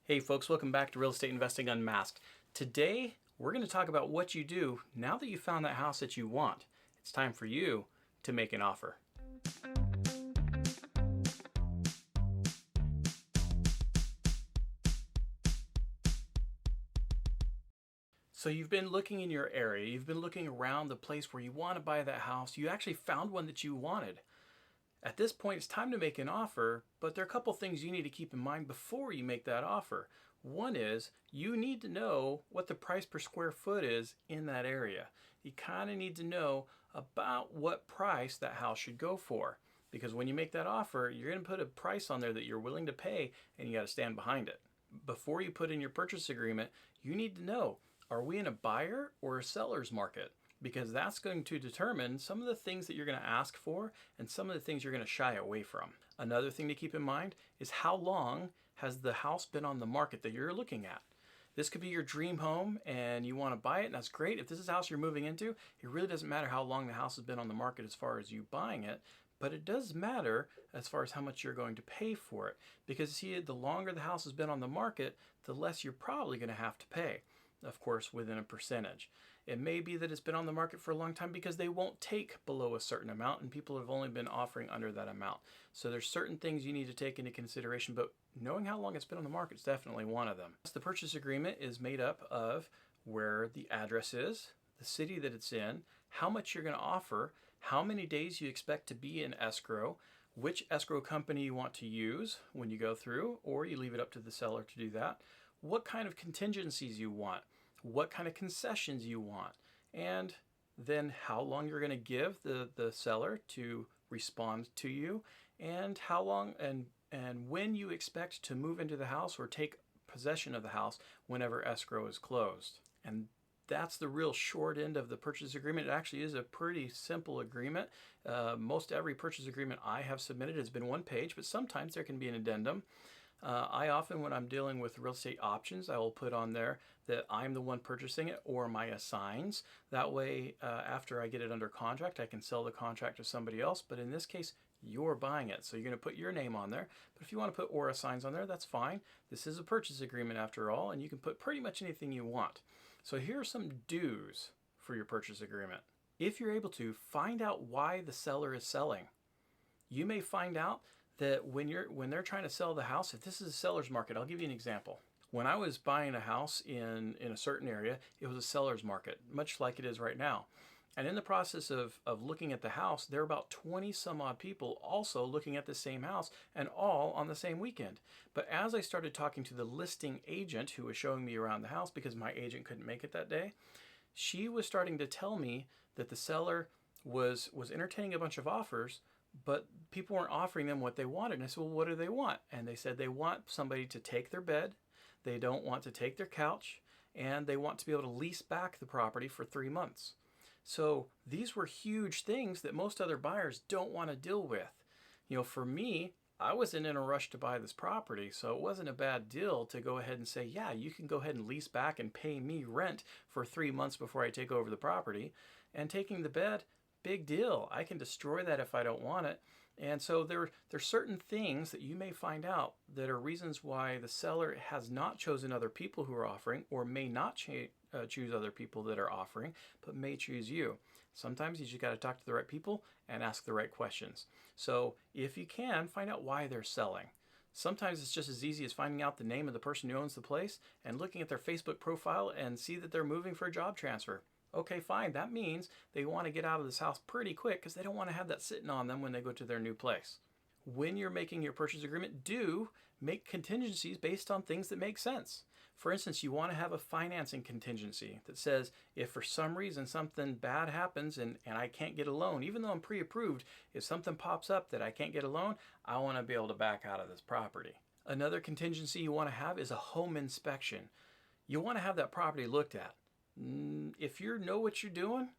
Hey folks, welcome back to Real Estate Investing Unmasked. Today, we're going to talk about what you do now that you found that house that you want. It's time for you to make an offer. So you've been looking in your area, you've been looking around the place where you want to buy that house, you actually found one that you wanted. At this point, it's time to make an offer, but there are a couple things you need to keep in mind before you make that offer. One is you need to know what the price per square foot is in that area. You kind of need to know about what price that house should go for, because when you make that offer, you're going to put a price on there that you're willing to pay, and you got to stand behind it. Before you put in your purchase agreement, you need to know, are we in a buyer or a seller's market? Because that's going to determine some of the things that you're going to ask for and some of the things you're going to shy away from. Another thing to keep in mind is how long has the house been on the market that you're looking at. This could be your dream home and you want to buy it, and that's great. If this is a house you're moving into, it really doesn't matter how long the house has been on the market as far as you buying it, but it does matter as far as how much you're going to pay for it. Because see, the longer the house has been on the market, the less you're probably going to have to pay. Of course, within a percentage. It may be that it's been on the market for a long time because they won't take below a certain amount and people have only been offering under that amount. So there's certain things you need to take into consideration, but knowing how long it's been on the market is definitely one of them. The purchase agreement is made up of where the address is, the city that it's in, how much you're going to offer, how many days you expect to be in escrow, which escrow company you want to use when you go through, or you leave it up to the seller to do that, what kind of contingencies you want, what kind of concessions you want, and then how long you're going to give the seller to respond to you, and how long and when you expect to move into the house or take possession of the house whenever escrow is closed. And that's the real short end of the purchase agreement. It actually is a pretty simple agreement. Most every purchase agreement I have submitted has been one page, but sometimes there can be an addendum. I often, when I'm dealing with real estate options, I will put on there that I'm the one purchasing it or my assigns. That way, after I get it under contract, I can sell the contract to somebody else. But in this case, you're buying it. So you're going to put your name on there. But if you want to put or assigns on there, that's fine. This is a purchase agreement after all, and you can put pretty much anything you want. So here are some do's for your purchase agreement. If you're able to, find out why the seller is selling. You may find out that when they're trying to sell the house, if this is a seller's market, I'll give you an example. When I was buying a house in a certain area, it was a seller's market, much like it is right now. And in the process of looking at the house, there were about 20 some odd people also looking at the same house, and all on the same weekend. But as I started talking to the listing agent who was showing me around the house, because my agent couldn't make it that day, she was starting to tell me that the seller was entertaining a bunch of offers, but people weren't offering them what they wanted. And I said, well, what do they want? And they said they want somebody to take their bed, they don't want to take their couch, and they want to be able to lease back the property for 3 months. So these were huge things that most other buyers don't want to deal with. You know, for me, I wasn't in a rush to buy this property, so it wasn't a bad deal to go ahead and say, yeah, you can go ahead and lease back and pay me rent for 3 months before I take over the property. And taking the bed, big deal. I can destroy that if I don't want it. And so there's certain things that you may find out that are reasons why the seller has not chosen other people who are offering, or may not choose other people that are offering, but may choose you. Sometimes you just got to talk to the right people and ask the right questions. So if you can, find out why they're selling. Sometimes it's just as easy as finding out the name of the person who owns the place and looking at their Facebook profile and see that they're moving for a job transfer. Okay, fine. That means they want to get out of this house pretty quick because they don't want to have that sitting on them when they go to their new place. When you're making your purchase agreement, do make contingencies based on things that make sense. For instance, you want to have a financing contingency that says if for some reason something bad happens and I can't get a loan, even though I'm pre-approved, if something pops up that I can't get a loan, I want to be able to back out of this property. Another contingency you want to have is a home inspection. You want to have that property looked at. If you know what you're doing,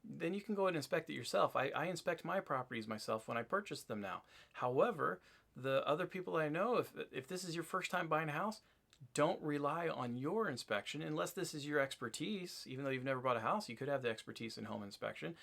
then you can go ahead and inspect it yourself. I inspect my properties myself when I purchase them now. However, the other people I know, if this is your first time buying a house, don't rely on your inspection unless this is your expertise. Even though you've never bought a house, you could have the expertise in home inspection,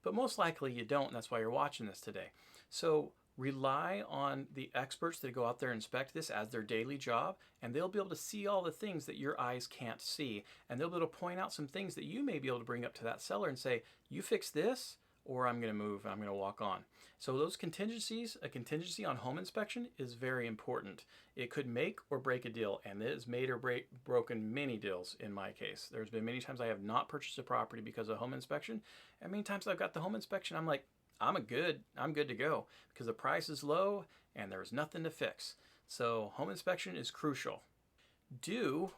but most likely you don't, and that's why you're watching this today. So Rely on the experts that go out there and inspect this as their daily job, and they'll be able to see all the things that your eyes can't see. And they'll be able to point out some things that you may be able to bring up to that seller and say, you fix this, or I'm going to move, I'm going to walk on. So those contingencies, a contingency on home inspection is very important. It could make or break a deal, and it has made or broken many deals in my case. There's been many times I have not purchased a property because of home inspection, and many times I've got the home inspection, I'm like, I'm good to go because the price is low and there's nothing to fix. So home inspection is crucial.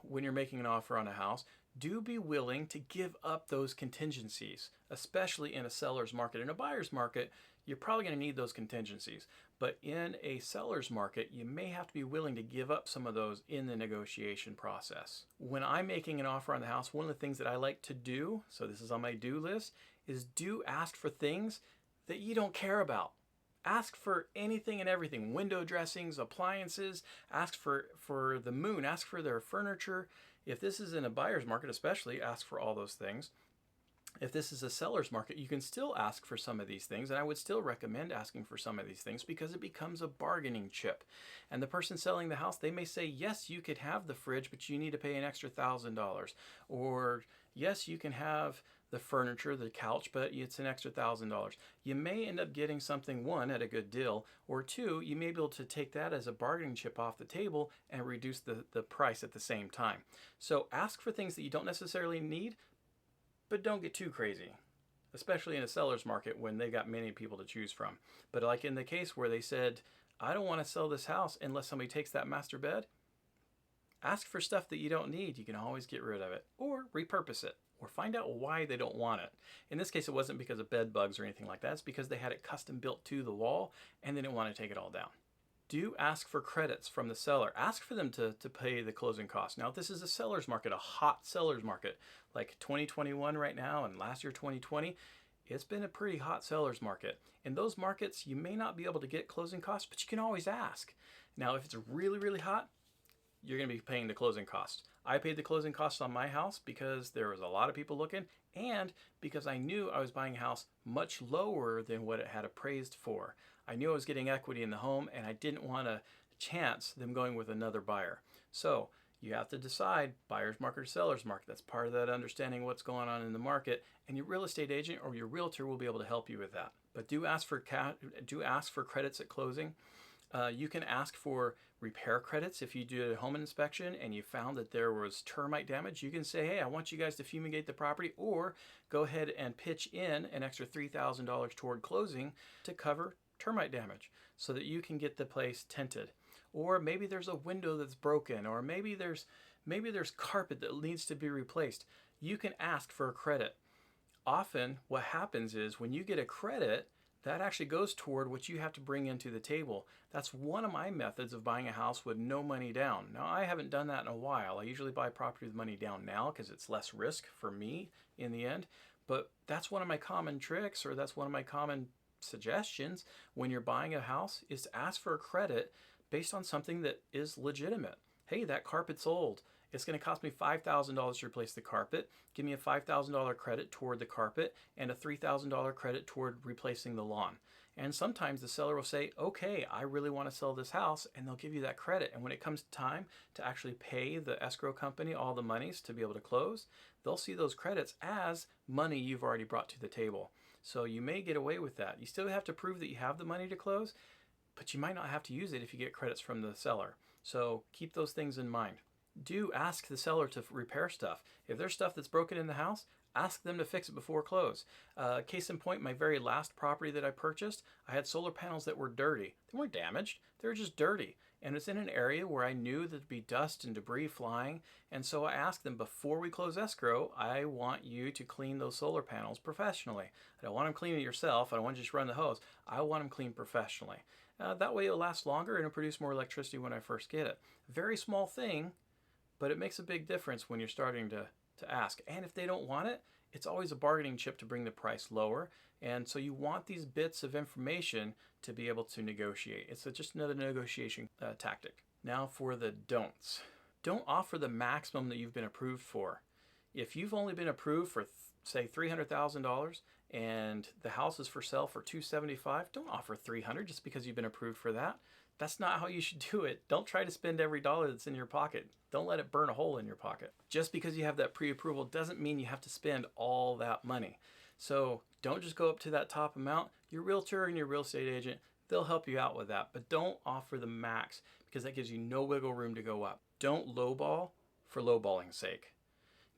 When you're making an offer on a house, do be willing to give up those contingencies, especially in a seller's market. In a buyer's market, you're probably going to need those contingencies. But in a seller's market, you may have to be willing to give up some of those in the negotiation process. When I'm making an offer on the house, one of the things that I like to do, so this is on my do list, is ask for things that you don't care about. Ask for anything and everything, window dressings, appliances, ask for the moon, ask for their furniture. If this is in a buyer's market especially, ask for all those things. If this is a seller's market, you can still ask for some of these things, and I would still recommend asking for some of these things because it becomes a bargaining chip. And the person selling the house, they may say, yes, you could have the fridge, but you need to pay an extra $1,000. Or, yes, you can have the furniture, the couch, but it's an extra $1,000. You may end up getting something, one, at a good deal, or two, you may be able to take that as a bargaining chip off the table and reduce the price at the same time. So ask for things that you don't necessarily need, but don't get too crazy, especially in a seller's market when they got many people to choose from. But like in the case where they said, I don't want to sell this house unless somebody takes that master bed, ask for stuff that you don't need. You can always get rid of it or repurpose it or find out why they don't want it. In this case, it wasn't because of bed bugs or anything like that. It's because they had it custom built to the wall and they didn't want to take it all down. Do ask for credits from the seller. Ask for them to pay the closing costs. Now, if this is a seller's market, a hot seller's market, like 2021 right now and last year 2020, it's been a pretty hot seller's market. In those markets, you may not be able to get closing costs, but you can always ask. Now, if it's really, really hot, you're going to be paying the closing costs. I paid the closing costs on my house because there was a lot of people looking and because I knew I was buying a house much lower than what it had appraised for. I knew I was getting equity in the home and I didn't want to chance them going with another buyer. So you have to decide buyer's market or seller's market. That's part of that understanding what's going on in the market, and your real estate agent or your realtor will be able to help you with that. But do ask for credits at closing. You can ask for repair credits if you do a home inspection and you found that there was termite damage. You can say, hey, I want you guys to fumigate the property, or go ahead and pitch in an extra $3,000 toward closing to cover termite damage so that you can get the place tinted. Or maybe there's a window that's broken, or maybe there's carpet that needs to be replaced. You can ask for a credit. Often what happens is when you get a credit, that actually goes toward what you have to bring into the table. That's one of my methods of buying a house with no money down. Now, I haven't done that in a while. I usually buy property with money down now because it's less risk for me in the end. But that's one of my common tricks, or that's one of my common suggestions when you're buying a house, is to ask for a credit based on something that is legitimate. Hey, that carpet's old. It's going to cost me $5,000 to replace the carpet. Give me a $5,000 credit toward the carpet and a $3,000 credit toward replacing the lawn. And sometimes the seller will say, okay, I really want to sell this house, and they'll give you that credit. And when it comes time to actually pay the escrow company all the monies to be able to close, they'll see those credits as money you've already brought to the table. So you may get away with that. You still have to prove that you have the money to close, but you might not have to use it if you get credits from the seller. So keep those things in mind. Do ask the seller to repair stuff. If there's stuff that's broken in the house, ask them to fix it before close. Case in point, my very last property that I purchased, I had solar panels that were dirty. They weren't damaged, they were just dirty. And it's in an area where I knew there'd be dust and debris flying. And so I asked them, before we close escrow, I want you to clean those solar panels professionally. I don't want them cleaning it yourself. I don't want you to just run the hose. I want them cleaned professionally. That way it'll last longer and it'll produce more electricity when I first get it. Very small thing, but it makes a big difference when you're starting to ask. And if they don't want it, it's always a bargaining chip to bring the price lower. And so you want these bits of information to be able to negotiate. It's just another negotiation tactic. Now for the don'ts. Don't offer the maximum that you've been approved for. If you've only been approved for, say, $300,000, and the house is for sale for 275, don't offer 300 just because you've been approved for that. That's not how you should do it. Don't try to spend every dollar that's in your pocket. Don't let it burn a hole in your pocket. Just because you have that pre-approval doesn't mean you have to spend all that money. So don't just go up to that top amount. Your realtor and your real estate agent, they'll help you out with that, but don't offer the max because that gives you no wiggle room to go up. Don't lowball for lowballing's sake.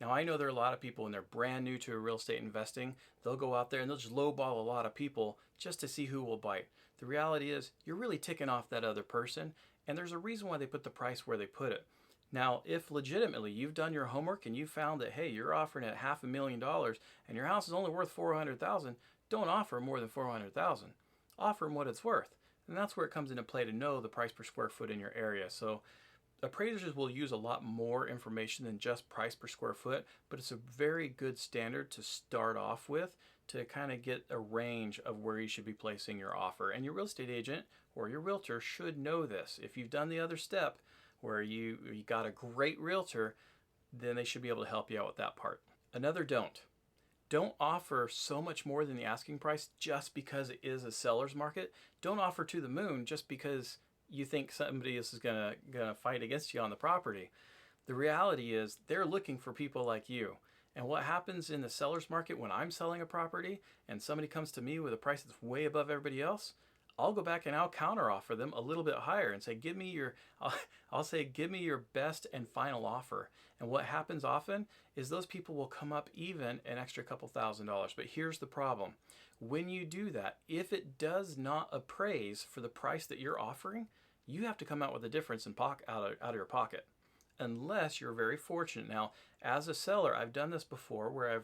Now, I know there are a lot of people when they're brand new to real estate investing, they'll go out there and they'll just lowball a lot of people just to see who will bite. The reality is you're really ticking off that other person, and there's a reason why they put the price where they put it. Now, if legitimately you've done your homework and you found that, hey, you're offering at $500,000 and your house is only worth $400,000, don't offer more than $400,000. Offer them what it's worth. And that's where it comes into play to know the price per square foot in your area. So appraisers will use a lot more information than just price per square foot, but it's a very good standard to start off with to kind of get a range of where you should be placing your offer. And your real estate agent or your realtor should know this. If you've done the other step where you got a great realtor, then they should be able to help you out with that part. Another don't offer so much more than the asking price just because it is a seller's market. Don't offer to the moon just because you think somebody else is gonna fight against you on the property. The reality is they're looking for people like you. And what happens in the seller's market when I'm selling a property and somebody comes to me with a price that's way above everybody else, I'll go back and I'll counter offer them a little bit higher and say, give me your best and final offer. And what happens often is those people will come up even an extra couple $1,000s. But here's the problem. When you do that, if it does not appraise for the price that you're offering, you have to come out with a difference in out of your pocket, unless you're very fortunate. Now, as a seller, I've done this before, where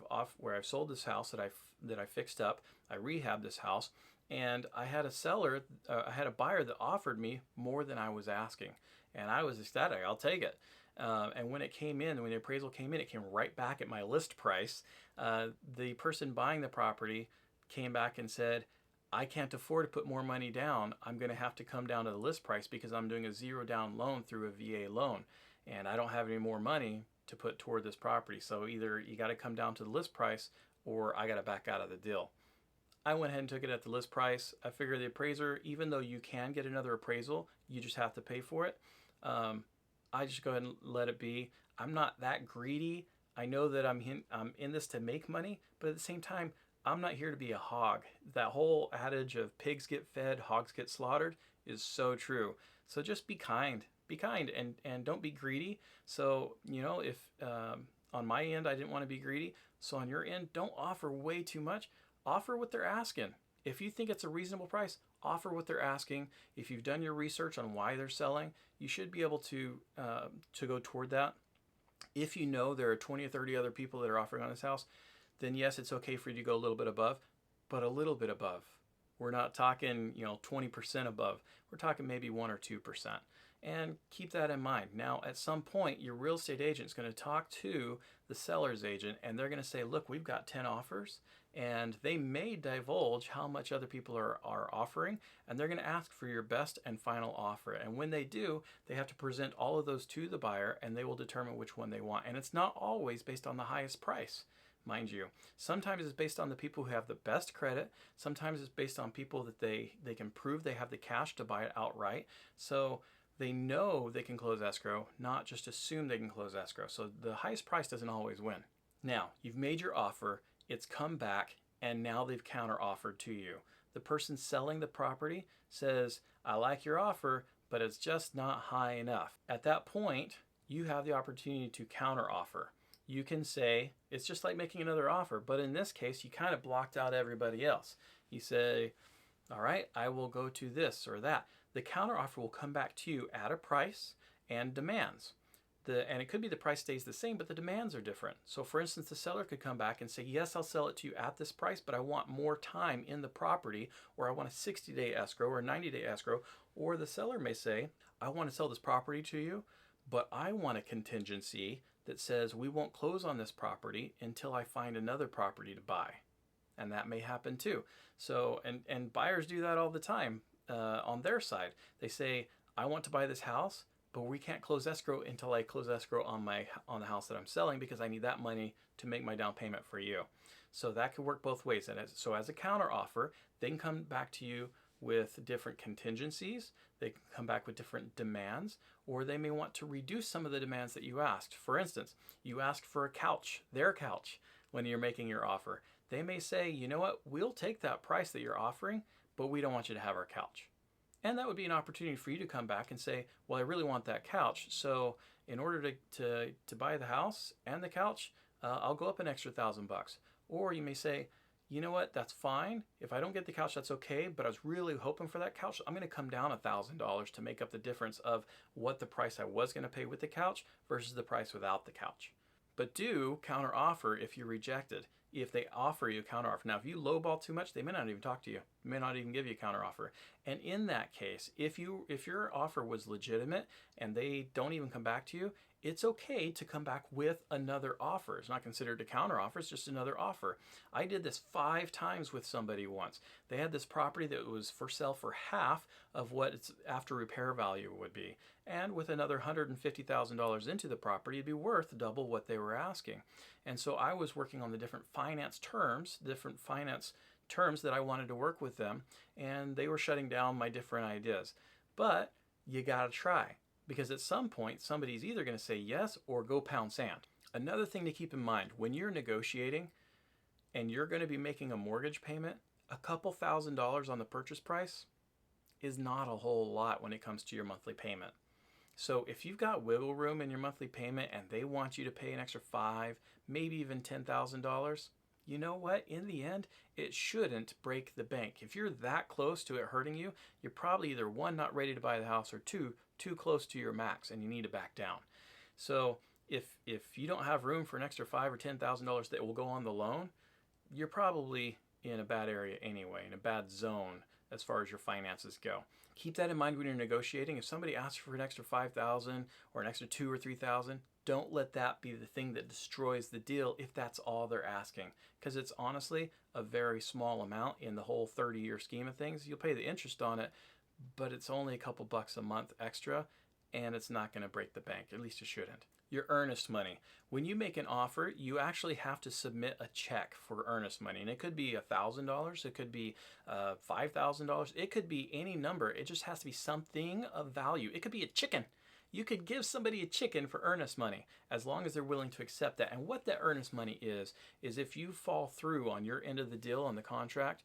I've sold this house that I fixed up. I rehabbed this house, and I had a buyer that offered me more than I was asking, and I was ecstatic. I'll take it. And when the appraisal came in, it came right back at my list price. The person buying the property came back and said, I can't afford to put more money down. I'm going to have to come down to the list price because I'm doing a zero down loan through a VA loan, and I don't have any more money to put toward this property. So either you got to come down to the list price or I got to back out of the deal. I went ahead and took it at the list price. I figured the appraiser, even though you can get another appraisal, you just have to pay for it. I just go ahead and let it be. I'm not that greedy. I know that I'm in this to make money, but at the same time, I'm not here to be a hog. That whole adage of pigs get fed, hogs get slaughtered is so true. So just be kind and don't be greedy. So, if on my end, I didn't want to be greedy. So on your end, don't offer way too much. Offer what they're asking. If you think it's a reasonable price, offer what they're asking. If you've done your research on why they're selling, you should be able to go toward that. If you know there are 20 or 30 other people that are offering on this house, then yes, it's okay for you to go a little bit above, but a little bit above. We're not talking, 20% above. We're talking maybe 1 or 2%. And keep that in mind. Now, at some point, your real estate agent is going to talk to the seller's agent, and they're going to say, look, we've got 10 offers, and they may divulge how much other people are offering, and they're going to ask for your best and final offer. And when they do, they have to present all of those to the buyer, and they will determine which one they want. And it's not always based on the highest price. Mind you, sometimes it's based on the people who have the best credit. Sometimes it's based on people that they can prove they have the cash to buy it outright. So they know they can close escrow, not just assume they can close escrow. So the highest price doesn't always win. Now, you've made your offer, it's come back, and now they've counter offered to you. The person selling the property says, I like your offer, but it's just not high enough. At that point, you have the opportunity to counter offer. You can say, it's just like making another offer, but in this case, you kind of blocked out everybody else. You say, all right, I will go to this or that. The counteroffer will come back to you at a price and demands. And it could be the price stays the same, but the demands are different. So for instance, the seller could come back and say, yes, I'll sell it to you at this price, but I want more time in the property, or I want a 60-day escrow or a 90-day escrow. Or the seller may say, I want to sell this property to you, but I want a contingency that says we won't close on this property until I find another property to buy. And that may happen too. So, and buyers do that all the time on their side. They say, I want to buy this house, but we can't close escrow until I close escrow on the house that I'm selling, because I need that money to make my down payment for you. So that could work both ways. And so as a counter offer, they can come back to you with different contingencies. They can come back with different demands, or they may want to reduce some of the demands that you asked. For instance, you asked for a couch, their couch, when you're making your offer. They may say, you know what, we'll take that price that you're offering, but we don't want you to have our couch. And that would be an opportunity for you to come back and say, well, I really want that couch. So in order to buy the house and the couch, I'll go up an extra $1,000. Or you may say, you know what, that's fine. If I don't get the couch, that's okay, but I was really hoping for that couch. I'm going to come down $1,000 to make up the difference of what the price I was going to pay with the couch versus the price without the couch. But do counter offer if you're rejected. If they offer you a counter offer. Now, if you lowball too much, they may not even talk to you. They may not even give you a counter offer. And in that case, if your offer was legitimate and they don't even come back to you, it's okay to come back with another offer. It's not considered a counter offer, it's just another offer. I did this 5 times with somebody once. They had this property that was for sale for half of what its after repair value would be. And with another $150,000 into the property, it'd be worth double what they were asking. And so I was working on the different finance terms that I wanted to work with them, and they were shutting down my different ideas. But you gotta try, because at some point somebody's either gonna say yes or go pound sand. Another thing to keep in mind, when you're negotiating and you're gonna be making a mortgage payment, a couple $1,000s on the purchase price is not a whole lot when it comes to your monthly payment. So if you've got wiggle room in your monthly payment and they want you to pay an extra $5,000, maybe even $10,000, you know what? In the end, it shouldn't break the bank. If you're that close to it hurting you, you're probably either 1, not ready to buy the house, or 2, too close to your max and you need to back down. So if you don't have room for an extra $5,000 or $10,000 that will go on the loan, you're probably in a bad area anyway, in a bad zone as far as your finances go. Keep that in mind when you're negotiating. If somebody asks for an extra $5,000 or an extra $2,000 or $3,000, don't let that be the thing that destroys the deal if that's all they're asking, because it's honestly a very small amount in the whole 30-year scheme of things. You'll pay the interest on it, but it's only a couple bucks a month extra, and it's not going to break the bank. At least it shouldn't. Your earnest money. When you make an offer, you actually have to submit a check for earnest money. And it could be $1,000, it could be $5,000, it could be any number. It just has to be something of value. It could be a chicken. You could give somebody a chicken for earnest money as long as they're willing to accept that. And what that earnest money is if you fall through on your end of the deal on the contract,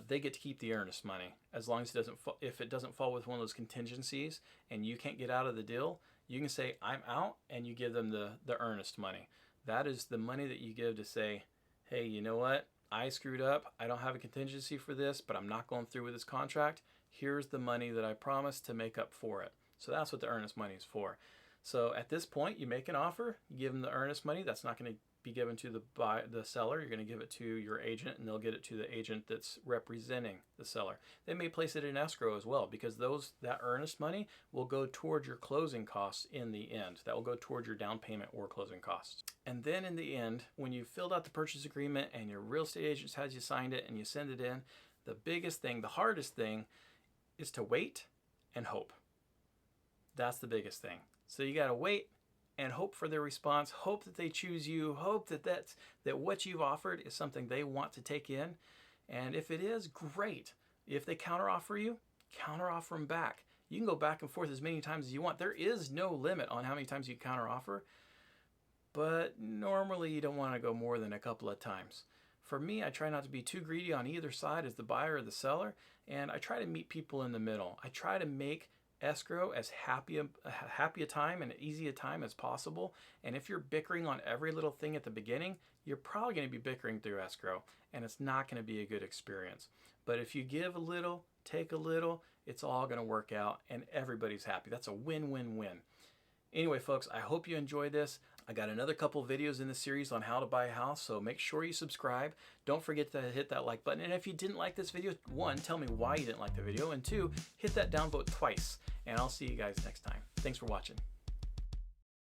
they get to keep the earnest money as long as if it doesn't fall with one of those contingencies and you can't get out of the deal. You can say, I'm out, and you give them the earnest money. That is the money that you give to say, hey, you know what? I screwed up. I don't have a contingency for this, but I'm not going through with this contract. Here's the money that I promised to make up for it. So that's what the earnest money is for. So at this point, you make an offer, you give them the earnest money. That's not going to be given to the seller. You're going to give it to your agent, and they'll get it to the agent that's representing the seller. They may place it in escrow as well, because that earnest money will go towards your closing costs in the end. That will go towards your down payment or closing costs. And then in the end, when you've filled out the purchase agreement and your real estate agent has you signed it and you send it in, the biggest thing, the hardest thing, is to wait and hope. That's the biggest thing. So you got to wait and hope for their response, hope that they choose you, hope that what you've offered is something they want to take in. And if it is, great. If they counteroffer you, counteroffer them back. You can go back and forth as many times as you want. There is no limit on how many times you counteroffer, but normally you don't want to go more than a couple of times. For me, I try not to be too greedy on either side as the buyer or the seller, and I try to meet people in the middle. I try to make escrow as happy a time and easy a time as possible. And if you're bickering on every little thing at the beginning, you're probably going to be bickering through escrow, and it's not going to be a good experience. But if you give a little, take a little, it's all going to work out and everybody's happy. That's a win-win-win. Anyway, folks, I hope you enjoyed this. I got another couple videos in this series on how to buy a house, so make sure you subscribe. Don't forget to hit that like button. And if you didn't like this video, 1, tell me why you didn't like the video, and 2, hit that downvote twice. And I'll see you guys next time. Thanks for watching.